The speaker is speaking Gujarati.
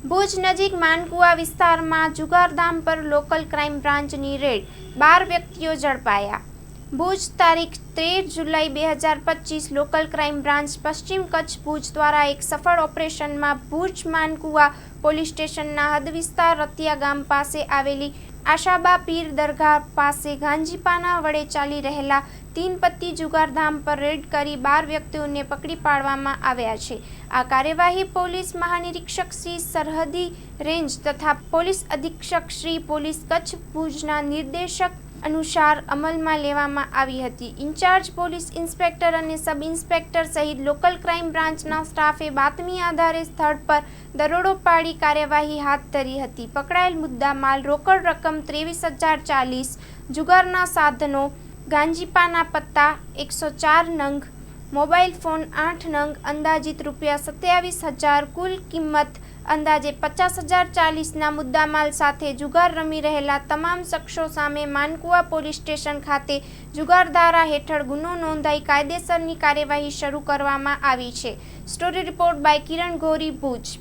ભુજ નજીક માનકુવા વિસ્તારમાં જુગારધામ પર લોકલ ક્રાઇમ બ્રાન્ચની રેડ, 12 વ્યક્તિઓ ઝડપાયા. ભુજ તારીખ 13 જુલાઈ 2025 લોકલ ક્રાઇમ બ્રાન્ચ પશ્ચિમ કચ્છ ભુજ દ્વારા એક સફળ ઓપરેશનમાં ભુજ માનકુવા પોલીસ સ્ટેશનના હદ વિસ્તાર રતિયા ગામ પાસે આવેલી આશાબા પીર દરગાહ પાસે ગાંજીપાના વડે ચાલી રહેલા 3 પત્તી જુગારધામ પર રેડ કરી 12 વ્યક્તિઓને પકડી પાડવામાં આવ્યા છે. આ કાર્યવાહી પોલીસ મહાનિરીક્ષક શ્રી સરહદી રેન્જ તથા પોલીસ અધિક્ષક શ્રી પોલીસ કચ્છ ભુજના નિર્દેશક અનુસાર અમલમાં લેવામાં આવી હતી. ઇન્ચાર્જ પોલીસ ઇન્સ્પેક્ટર અને સબ ઇન્સ્પેક્ટર સહિત લોકલ ક્રાઇમ બ્રાન્ચના સ્ટાફે બાતમી આધારે સ્થળ પર દરોડો પાડી કાર્યવાહી હાથ ધરી હતી. પકડાયેલ મુદ્દા માલ રોકડ રકમ 23,040, જુગારના સાધનો, ગાંજીપાના પત્તા 104 નંગ, મોબાઈલ ફોન 8 નંગ, અંદાજિત ₹27,000, કુલ કિંમત અંદાજે 50,040ના મુદ્દામાલ સાથે જુગાર રમી રહેલા તમામ શખ્સો સામે માનકુવા પોલીસ સ્ટેશન ખાતે જુગાર ધારા હેઠળ ગુનો નોંધાઈ કાયદેસરની કાર્યવાહી શરૂ કરવામાં આવી છે. Story report by Kiran Gori, Bhuj.